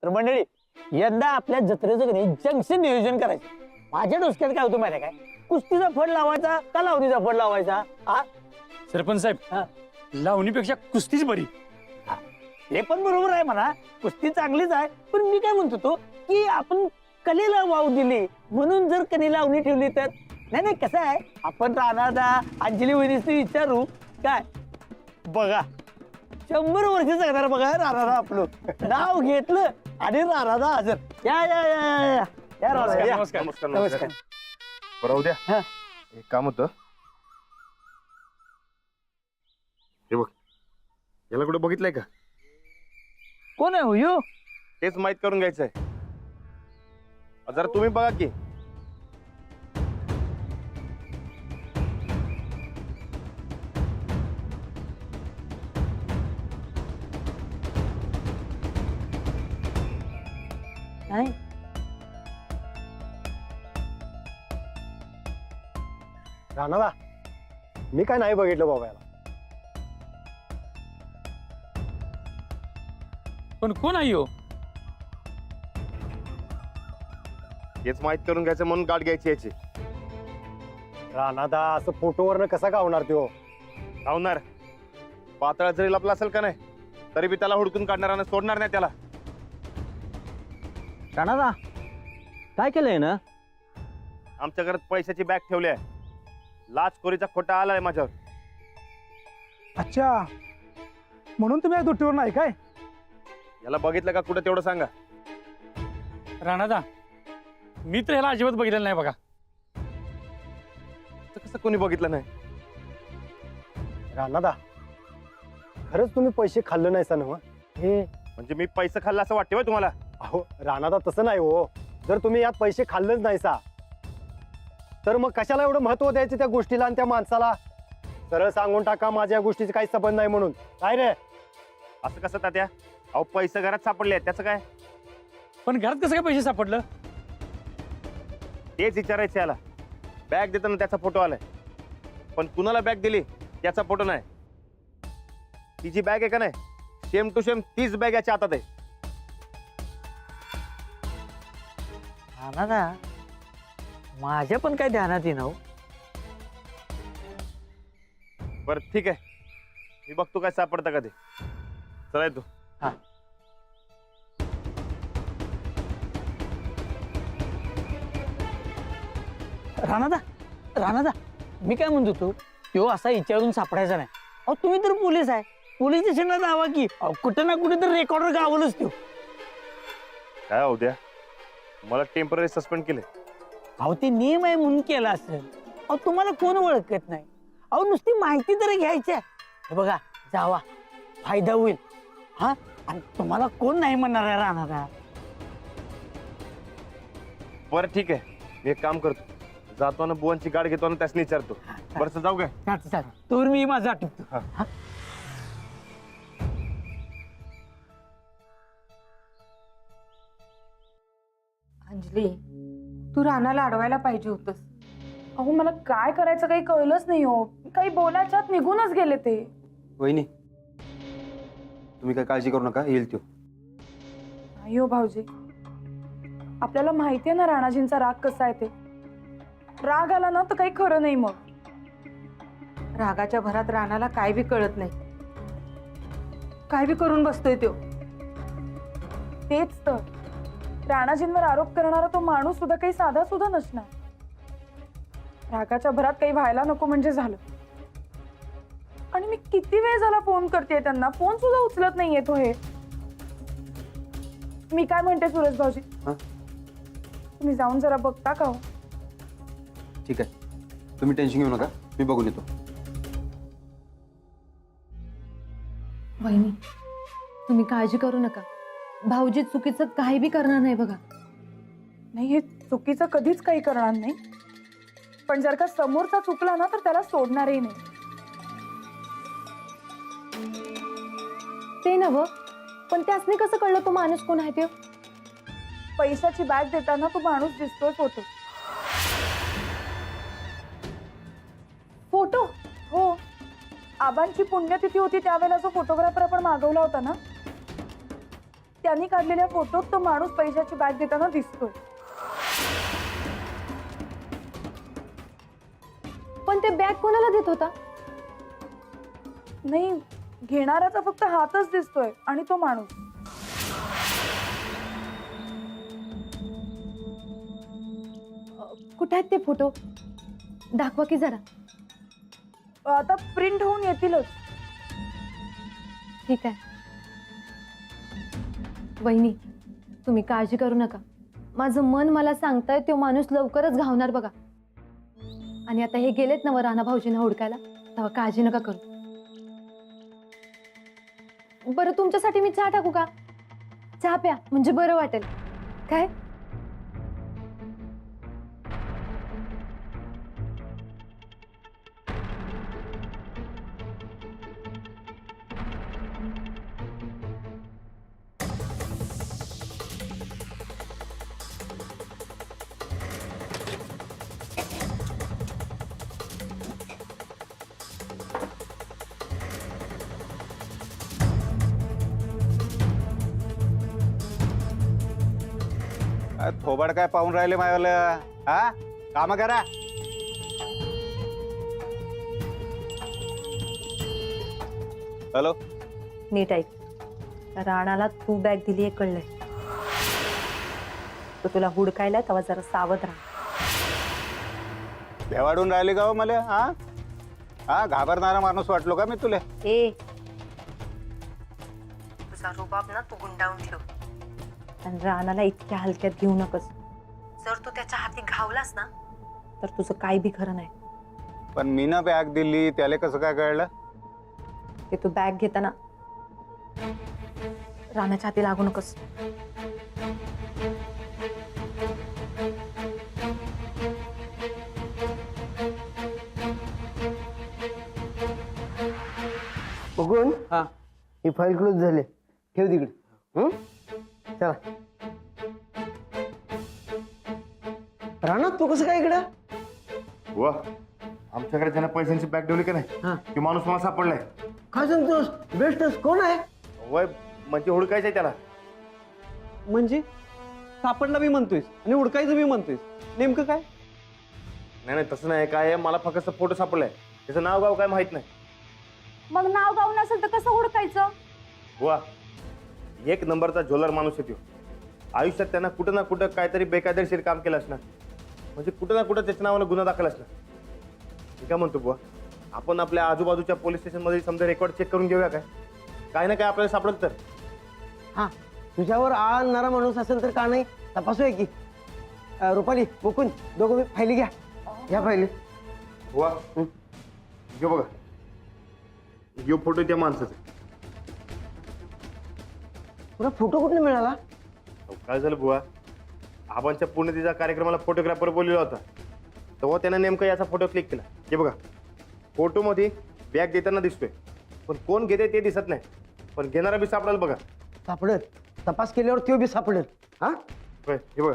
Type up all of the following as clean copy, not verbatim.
तर मंडळी यंदा आपल्या जत्रेचं की नाही जंक्शन नियोजन करायचं. माझ्या डोसक्यात काय होतं माहिती काय, कुस्तीचा फड लावायचा का लावणीचा फड लावायचा? हा सरपंच साहेब, लावणीपेक्षा कुस्तीच बरी. हे पण बरोबर आहे म्हणा, कुस्ती चांगलीच आहे. पण मी काय म्हणतो तो की आपण कलेला वाव दिली म्हणून जर कणी लावणी ठेवली तर नाही. नाही कसं आहे, आपण राणादा अंजली वहिनीस विचारू काय बघा 100 वर्ष जगणार बघा राणादा. आपलं नाव घेतलं आणि राणादा हजर. या या या या या राणादा, या. नमस्कार. नमस्कार. बरं उद्या हा. एक काम होतं. हे बघ, याला कुठं बघितलंय का? कोण आहे हो ह्यो? तेच माहित करून घ्यायचंय. जरा तुम्ही बघा की. नाही राणादा, मी काय नाही बघितलं बाबा याला. पण कोण आहे हो? हेच माहित करून घ्यायचं म्हणून गाठ घ्यायची याची. राणादा असं फोटोवरनं कसा गावणार त्यो? धावणार पातळा जरी लपला असेल का नाही तरी बी त्याला हुडकून काढणार आणि सोडणार नाही त्याला. राणादा काय केलंय ना? आमच्या घरात पैशाची बॅग ठेवली आहे. लाचखोरीचा खोटा आलाय माझ्यावर. अच्छा, म्हणून तुम्ही या दुट्टीवर नाही काय? याला बघितलं का कुठं तेवढं सांगा. राणादा, मी तर ह्याला अजिबात बघितलेलं नाही बघा. तर कसं कोणी बघितलं नाही? राणादा, खरंच तुम्ही पैसे खाल्ले नाही ना? हे म्हणजे मी पैसे खाल्ला असं वाटतंय होय तुम्हाला? अहो राणादा, तसं नाही हो. जर तुम्ही यात पैसे खाल्लेच नाही तर मग कशाला एवढं महत्व द्यायचं त्या गोष्टीला आणि त्या माणसाला? सरळ सांगून टाका माझ्या या गोष्टीचा काही संबंध नाही म्हणून. काय रे? असं कसं तात्या? अहो पैसे घरात सापडले आहेत, त्याचं काय? पण घरात कसं काय पैसे सापडलं? तेच विचारायचं याला. बॅग देताना त्याचा फोटो आलाय, पण कुणाला बॅग दिली त्याचा फोटो नाही. ती जी बॅग आहे का नाही, सेम टू सेम तीच बॅग याच्या हातात आहे. राणादा माझ्या पण काय ध्यानात येईना हो. बरं ठीक आहे, मी बघतो काय सापडतं का ते. चला येतो. हा. राणादा राणादा मी काय म्हणतो तू, तो असा विचारून सापडायचा नाही. अहो तुम्ही तर पोलीस आहे, पोलीस स्टेशनला जावा की. अहो कुठं ना कुठे तर रेकॉर्डर गावलंच तो. काय होऊ द्या, मला टेम्पररी सस्पेंड केले. अहो ते नियम आहे म्हणून केला असेल. अहो तुम्हाला कोण ओळखत नाही. अहो नुसती माहिती तरी घ्यायची आहे. हे बघा जावा, फायदा होईल. हा, आणि तुम्हाला कोण नाही म्हणणार आहे राणादा. बरं ठीक आहे, मी एक काम करतो. जातो ना बुवांची गाडी घेतो ना त्यासनी विचारतो. बरं जाऊ काय? चालतं चालतं, तोवर मी माझा आठवतो. हा. अंजली, तू रानाला अडवायला पाहिजे होतस. अहो मला काय करायचं काही कळलंच नाही हो. काही बोलायच्यात निघूनच गेले ते. वहिनी, तुम्ही काय काळजी करू नका, येईल तो. नाही हो भाऊजी, आपल्याला माहितीये ना राणाजींचा राग कसा आहे ते. राग आला ना तर काही खरं नाही. मग रागाच्या भरात राणाला काय बी कळत नाही, काय बी करून बसतोय तो. तेच तर, राणाजींवर आरोप करणारा तो माणूस सुद्धा काही साधा सुद्धा नसणार. रागाच्या भरात काही व्हायला नको म्हणजे झालं. आणि मी किती वेळ झाला फोन करते त्यांना, फोन सुद्धा उचलत नाहीये तो. हे मी काय म्हणते सुरेश भाऊजी, तुम्ही जाऊन जरा बघता का हो? ठीक आहे, तुम्ही टेन्शन घेऊ नका, मी बघून येतो. वहिनी, तुम्ही काळजी करू नका. भाऊजी चुकीचं काही बी करणार नाही बघा. नाही, हे चुकीचं कधीच काही करणार नाही. पण जर का समोरचा चुकला ना तर त्याला सोडणारही नाही. ते नव्ह, पण त्यासनी कसं कळलं तो माणूस कोण आहे ते? पैशाची बॅग देताना तो माणूस दिसतोय फोटो. फोटो? हो, आबांची पुण्यतिथी होती त्यावेळेला जो फोटोग्राफर आपण मागवला होता ना, त्यांनी काढलेल्या फोटोत तो माणूस पैशाची बॅग देताना दिसतोय. पण ते बॅग कोणाला देत होता? नाही, घेणाऱ्याचा फक्त हातच दिसतोय आणि तो माणूस. कुठे आहेत ते फोटो? दाखवा की जरा. आता प्रिंट होऊन येतीलच. ठीक आहे वहिनी, तुम्ही काळजी करू नका. माझं मन मला सांगताय तो माणूस लवकरच घावणार बघा. आणि आता हे गेलेत ना राणा भाऊजींना हुडकायला, तेव्हा काळजी नका करू. बरं, तुमच्यासाठी मी चहा टाकू का? चहा प्या, म्हणजे बरं वाटेल. काय? थोबाड काय पाहून राहिले मायावालं? हा, काम करा. हॅलो, नीट ऐक. राणाला तू बॅग दिली हे कळलंय. तो तुला हुडकायला तेव्हा जरा सावध राहा. भेवाडून राहिले का हो मला? हा हा, घाबरणारा माणूस वाटलो का मी तुला? ए, तुझा रुबाब ना तू गुंडाळून ठेव. आणि राणाला इतक्या हलक्यात घेऊ नकस. जर तू त्याच्या हाती घावलास ना तर तुझं काही बी खरं नाही. पण मी ना बॅग दिली, त्याला कसं काय कळलं? ते तू बॅग घेताना राणाच्या हाती लागू नकस. बघून हा. ही फाईल क्लोज झाली. ठेव तिकडे. चला. राणा, तू कसं काय इकडं? वा, आमच्याकडे ज्याने पैशांची बॅग ठेवली की नाही ते माणूस मला सापडलाय. काय सांगतोस? बेस्टच. कोण आहे? वय म्हणजे हुडकायचंय त्याला. म्हणजे सापडला मी म्हणतोय आणि उडकायचं मी म्हणतोय, नेमकं काय? नाही नाही, तसं नाही. काय आहे, मला फक्त फोटो सापडलाय. त्याचं नाव गाव काय माहित नाही. मग नाव गाव नसेल तर कसं हुडकायचं? वा, एक नंबरचा झोलर माणूस आहे तो. आयुष्यात त्यांना कुठं ना कुठं काहीतरी बेकायदेशीर काम केलं असणार. म्हणजे कुठं ना कुठं त्याच्या नावानं गुन्हा दाखल असणार. मी काय म्हणतो बुवा, आपण आपल्या आजूबाजूच्या पोलीस स्टेशनमध्ये समजा रेकॉर्ड चेक करून घेऊया काय? काय ना काय आपल्याला सापडत तर. हा, तुझ्यावर आणणारा माणूस असेल तर का नाही तपासूया की. रुपाली, मुकुंद, दोघं फायली घ्या. घ्या फायली. बुवा, घेऊ बघा. घेऊ फोटो त्या माणसाचा. तुला फोटो कुठून मिळाला? काय झालं बुवा, आबांच्या पुण्यतिथीच्या कार्यक्रमाला फोटोग्राफर बोललेला होता. तेव्हा त्यानं नेमका याचा फोटो क्लिक केला. हे बघा, फोटोमध्ये बॅग देताना दिसतोय, पण कोण घेते ते दिसत नाही. पण घेणारा बी सापडेल बघा. सापडेल. तपास केल्यावर तो बी सापडेल. हा, होय, हे बघा.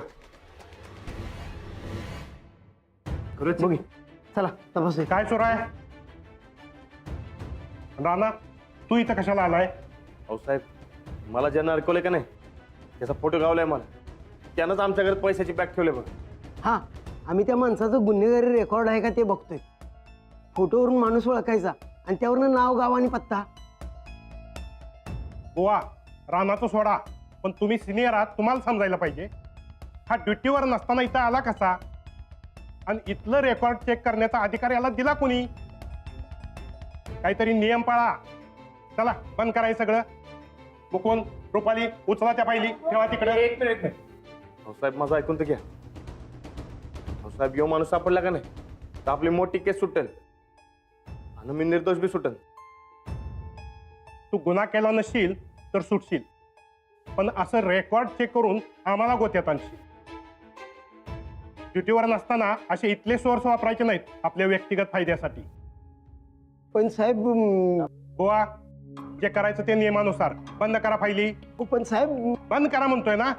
खरंच बघी. चला तपासूया. काय चोर आहे? राणा, तू इथं कशाला आलाय? अहो साहेब, मला ज्यांना अडकवलंय का नाही त्याचा फोटो गावलाय मला. त्यानंच आमच्या घरात पैशाची बॅग ठेवले बघा. हा, आम्ही त्या माणसाचं गुन्हेगारी रेकॉर्ड आहे का ते बघतोय. फोटोवरून माणूस ओळखायचा आणि त्यावरनं नाव, गाव आणि पत्ता. बुवा, राणाचं सोडा, पण तुम्ही सिनियर आहात, तुम्हाला समजायला पाहिजे. हा ड्युटीवर नसताना इथं आला कसा? आणि इथलं रेकॉर्ड चेक करण्याचा अधिकार याला दिला कोणी? काहीतरी नियम पाळा. चला, बंद करायचं सगळं. मुकुंद, रुपाली, उचला त्या फायली, ठेवा तिकडे. एक मिनिट. अहो साहेब, माझं ऐकून तर घ्या. अहो साहेब, यो माणूस सापडला का नाही तर आपली मोठी केस सुटेल आणि मी निर्दोष बी सुटेल. तू गुन्हा केला नसशील तर सुटशील, पण असं रेकॉर्ड चेक करून आम्हाला गोत्यात आणशील. ड्युटीवर नसताना असे इथले सोर्स वापरायचे नाहीत आपल्या व्यक्तिगत फायद्यासाठी. पण साहेब, बुवा, जे करायचं ते नियमानुसार. बंद करा फायली. पण साहेब, बंद करा म्हणतोय ना.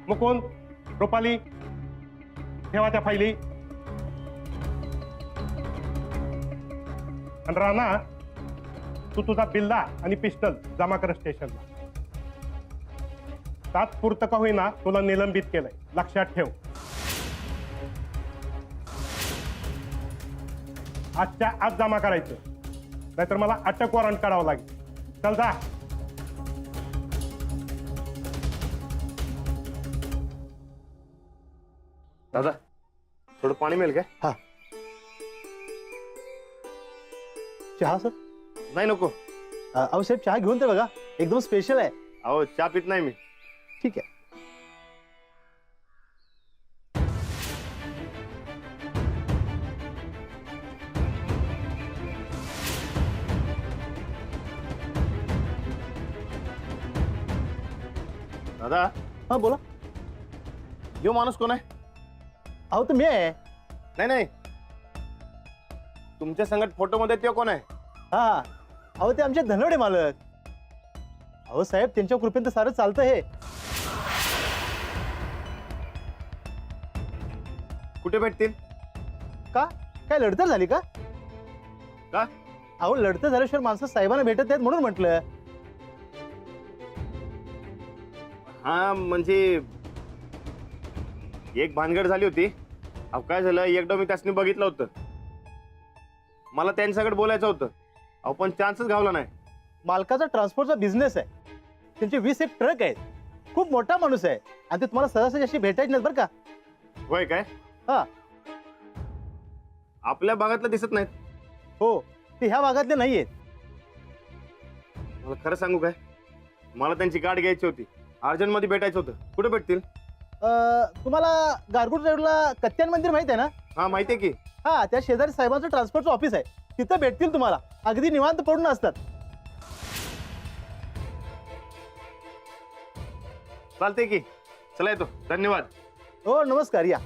मुकुंद, रुपाली, ठेवा त्या फायली. आणि राणा, तू तुझा बिल्ला आणि पिस्टल जमा कर स्टेशनला. तात्पुरतं का होईना तुला निलंबित केलंय, लक्षात ठेव. आजच्या आज जमा करायचं, नाहीतर मला अटक वॉरंट काढावं लागेल. चल जा. दादा थोडं पाणी मिळेल काय? हा. चहा सर? नाही नको. अहो साहेब चहा घेऊन तर बघा, एकदम स्पेशल आहे. अहो चहा पित नाही मी. ठीक आहे. दादा हा बोला. यो माणूस कोण आहे? अहो तर मी आहे. नाही नाही, तुमच्या संगत फोटो मध्ये तो कोण आहे? हा अहो ते आमचे धनवडे मालक. अहो साहेब त्यांच्या कृपेने सारं चालतं हे. कुठे भेटतील? का काय लढतर झाली का? का? अहो लढतं झाल्याशिवाय माणसं साहेबांना भेटत नाहीत म्हणून म्हटलं. हा म्हणजे एक भानगड झाली होती. अहो काय झालं, एकदा मी त्यासनी बघितलं होतं, मला त्यांच्याकडे बोलायचं होतं. अहो पण चान्सच घावला नाही. मालकाचा ट्रान्सपोर्टचा बिझनेस आहे, त्यांचे 20 एक ट्रक आहेत, खूप मोठा माणूस आहे आणि ते तुम्हाला सहजासहजी अशी भेटायची नाही बरं का. होय काय? हा. आपल्या भागातलं दिसत नाहीत. हो ते ह्या भागातले नाही आहेत. मला खरं सांगू काय, मला त्यांची गाठ घ्यायची होती, अर्जंट मध्ये भेटायचं होतं. कुठे भेटतील? तुम्हाला गारगोट रोडला कत्यान मंदिर माहित आहे ना? हा माहिती आहे की. हा त्या शेजारी साहेबांचं ट्रान्सपोर्टचं ऑफिस आहे, तिथं भेटतील तुम्हाला. अगदी निवांत पडून असतात. चालते की. चला येतो. धन्यवाद. हो नमस्कार या.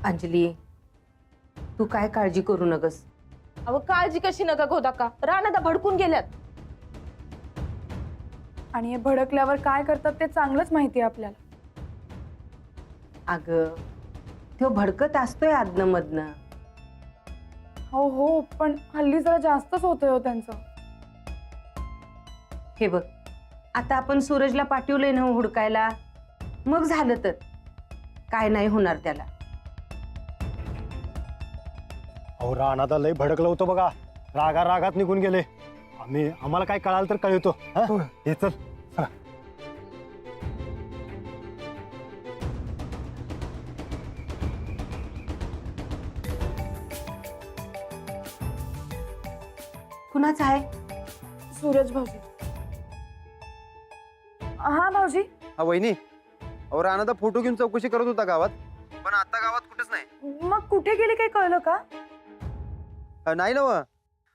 अंजली, तू काय काळजी करू नकस. अहो काळजी कशी नका गोदा का, राणादा भडकून गेल्यात आणि हे भडकल्यावर काय करतात ते चांगलंच माहिती आहे आपल्याला. अगं तो भडकत असतोय आदनं मधनं. हो हो, पण हल्ली जरा जास्तच होतंय हो त्यांचं. हे बघ, आता आपण सूरजला पाठवलंय ना हुडकायला, मग झालं तर काय नाही होणार त्याला. अहो राणादा लय भडकलं होतं बघा, रागात निघून गेले. आम्हाला काय कळालं तर कळवतो. हे चल चला. कुणाचं आहे? सूरज भाऊजी. हा भाऊजी. हा वहिनी, अहो राणादा फोटो घेऊन चौकशी करत होता गावात, पण आता गावात कुठेच नाही. मग कुठे गेली काही कळलं का? नाही ना.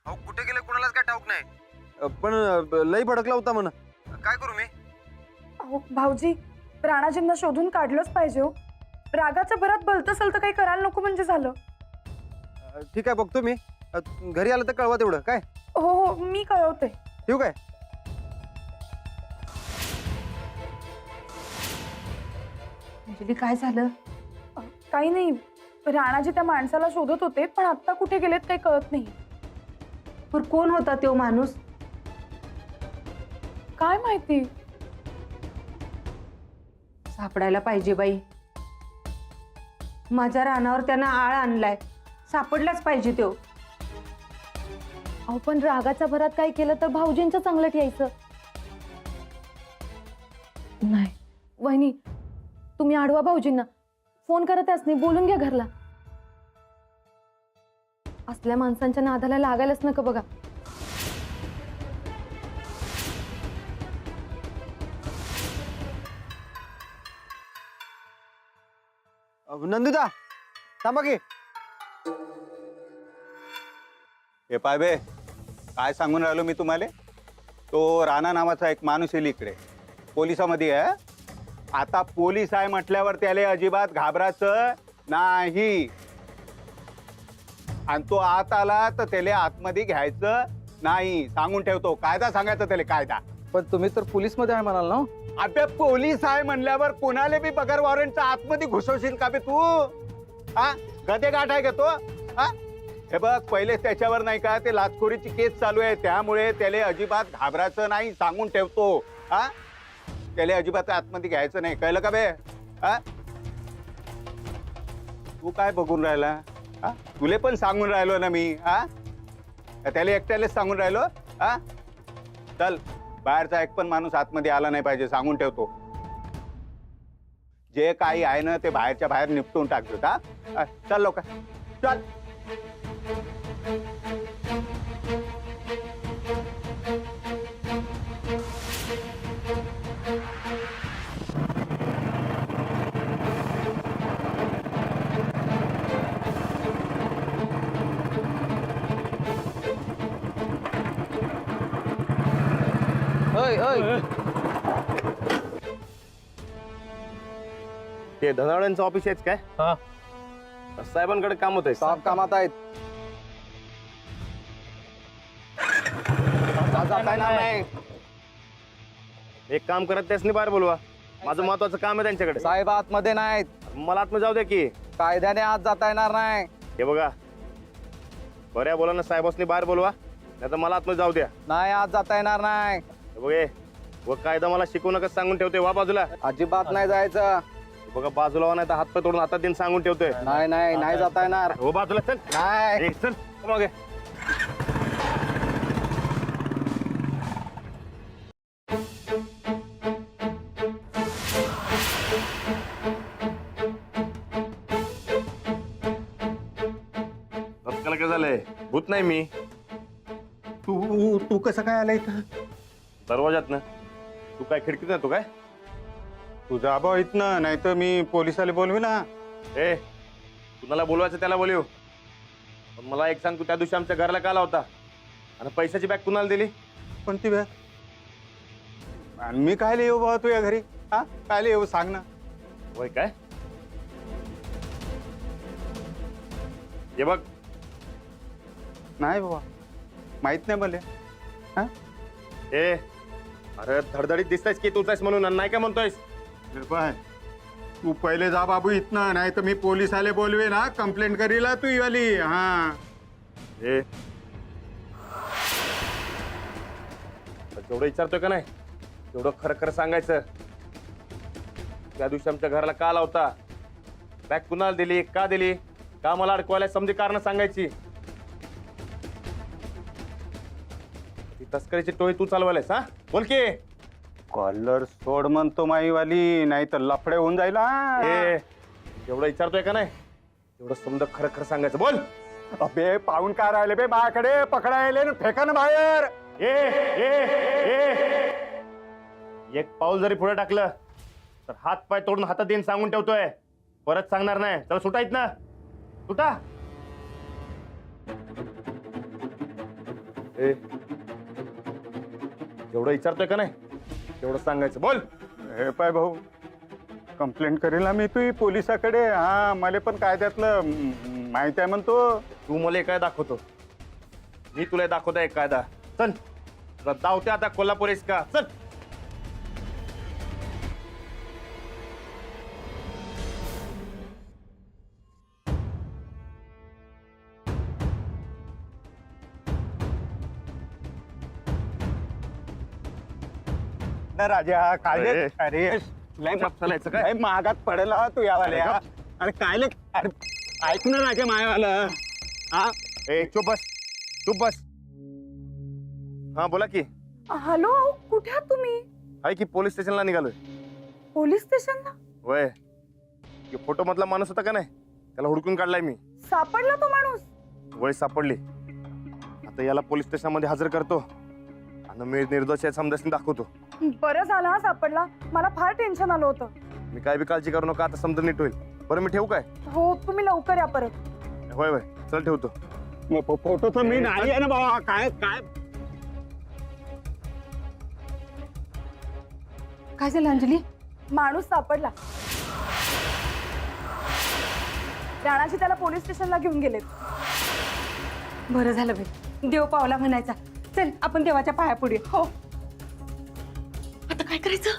अहो कुठे गेले कुणालाच काय ठाऊक नाही, पण लई भडकला होता म्हणा. काय करू मी? अहो भाऊजी, राणाजींना शोधून काढलंच पाहिजे हो. रागाच्या भरात भलत असेल तर काही करायला नको म्हणजे झालं. ठीक आहे, बघतो मी. घरी आलं तर कळवा तेवढं. काय? हो हो, मी कळवते. ठेवू काय? अंजली काय झालं? काही नाही, राणाजी त्या माणसाला शोधत होते, पण आता कुठे गेलेत काही कळत नाही. पण कोण होता तो माणूस? काय माहिती. सापडायला पाहिजे बाई. माझ्या रानावर त्यानं आळ आणलाय, सापडलाच पाहिजे तो. अहो पण रागाच्या भरात काय केलं तर भाऊजींचं चांगलं ठेवायचं नाही. वहिनी तुम्ही आडवा भाऊजींना फोन करत असणे, बोलून घ्या घरला. असल्या माणसांच्या नादाला लागायलाच नका बघा. नंदुदा थांबा की. हे पाय बे, काय सांगून राहिलो मी तुम्हाला. तो राणा नावाचा एक माणूस येईल इकडे, पोलिसामध्ये आहे. आता पोलीस आहे म्हटल्यावर त्याला अजिबात घाबरायचं नाही. आणि तो आत आला तर त्याला आतमध्ये घ्यायचं नाही सांगून ठेवतो, कायदा सांगायचा त्याला कायदा. पण तुम्ही तर पोलीस मध्ये आहे म्हणाल ना. अबे पोलीस आहे म्हणल्यावर कोणाला बी पगार वॉरंटच्या आतमध्ये घुसवशील का बे तू? हा गदे गाठ आहे का तो? हा हे बघ पहिले त्याच्यावर नाही का ते लाचखोरीची केस चालू आहे, त्यामुळे त्याला अजिबात घाबरायचं नाही, सांगून ठेवतो. हा त्याला अजिबात आतमध्ये घ्यायचं नाही, कळलं का बे? हा तू काय बघून राहिला? हा तुले पण सांगून राहिलो ना मी. हा त्याला एकट्यालाच सांगून राहिलो. हा चल बाहेरचा एक पण माणूस आतमध्ये आला नाही पाहिजे, सांगून ठेवतो. जे काही आहे ना ते बाहेरच्या बाहेर निपटून टाकतो. हा चल लोक चल. ते धनावड्यांचं ऑफिस आहेच काय? हा. साहेबांकडे काम होत साहेब कामात आहेत. एक काम करत त्यासनी बाहेर बोलवा, माझं महत्वाचं काम आहे त्यांच्याकडे. साहेब आतमध्ये नाहीत. मला आतमध्ये जाऊ द्या की. कायद्याने आत जाता येणार नाही. हे बघा बऱ्या बोला ना, साहेबांनी बाहेर बोलवा, नाही तर मला आतमध्ये जाऊ द्या. नाही आत जाता येणार नाही. हे बघे व कायदा मला शिकवू नका सांगून ठेवते. वा बाजूला. अजिबात नाही जायचं. बघा बाजूला नाही तर हात पाय तोडून हातात देऊन सांगून ठेवतोय. नाही नाही नाही जाता येणार. हो बाजूला चल. नाही. ए, चल मागे. रस्त्याला काय झालंय? भूत नाही मी. तू तू कसं काय आलाय इथं? दरवाजात ना. तू काय खिडकीत ना? तू काय तुझा अभाव इथनं, नाही तर मी पोलिसाला बोलवी ना. ए कुणाला बोलवायचं त्याला बोलव. पण मला एक सांग, तू त्या दिवशी आमच्या घराला का आला होता आणि पैशाची बॅग कुणाला दिली? कोणती बॅग? आणि मी काय येऊ बाबा तुझ्या घरी? हा काय येऊ सांग ना. होय काय? हे बघ नाही बाबा माहित नाही मला. हा ए अरे धडधडीत दिसतायस की तूच आहेस म्हणून, आणि नाही काय म्हणतोयस? पाय तू पहिले जा बाबू इथनं, नाही तर मी पोलिसाले बोलवे ना, कंप्लेंट करीला तू वाली. हा ए जेवढं विचारतोय का नाही तेवढं खरं खरं सांगायचं. त्या दिवशी आमच्या घराला का आला होता? बॅग कुणाला दिली? का दिली? का मला अडकवायला? समजी कारण सांगायची. ती तस्करीची टोळी तू चालवायलास? हा बोल की. कॉलर सोड म्हणतो माईवाली, नाही तर लफडे होऊन जाईल. ए जेवढं विचारतोय का नाही तेवढं समजा खरं खरं सांगायचं. बोल. अबे पाहून काय राहिले बे माझ्याकडे? पकडायले ना फेका ना बाहेर. ए ए ए एक पाऊल जरी पुढे टाकलं तर हात पाय तोडून हातात देऊन सांगून ठेवतोय, परत सांगणार नाही. चला सुटायत ना, सुटा. ए जेवढं विचारतोय का नाही तेवढं सांगायचं. बोल. हे पाय भाऊ कंप्लेंट करेल मी तू पोलिसाकडे. हा मला पण कायद्यातलं माहिती आहे म्हणतो. तू मला काय दाखवतो? मी तुला दाखवतो एक कायदा. चल तुला दावते आता कोल्हापुरेस का. चल. ना राजा काय अरे. अरे लय चप चालायचं काय? लय महागात पडेल हा तू यावाल्या. अरे अरे काय लय अरे ऐक ना राजा मायवालं. हा ए चुप बस, चुप बस. हा बोला की. हॅलो कुठे आहात तुम्ही? आहे की पोलीस स्टेशनला निघालोय. पोलीस स्टेशनला? वय फोटो मधला माणूस होता का नाही त्याला हुडकून काढलाय मी. सापडला तो माणूस? वय सापडली. आता याला पोलीस स्टेशन मध्ये हजर करतो आणि मी निर्दोष समजासून दाखवतो. बरं झालं हा सापडला, मला फार टेन्शन आलं होतं. मी काय बी काळजी करू नका, आता समजा नीट होईल. बरं मी ठेवू काय? हो तुम्ही लवकर या परत. होय होय चल ठेवतो. फोटो तर मी नाही आहे ना बाबा. काय काय काय झालं अंजली? माणूस सापडला. राणाजी त्याला पोलीस स्टेशनला घेऊन गेलेत. बरं झालं बाई, देव पावला म्हणायचा. चल आपण देवाच्या पाया पुढे. हो. आता काय करायचं?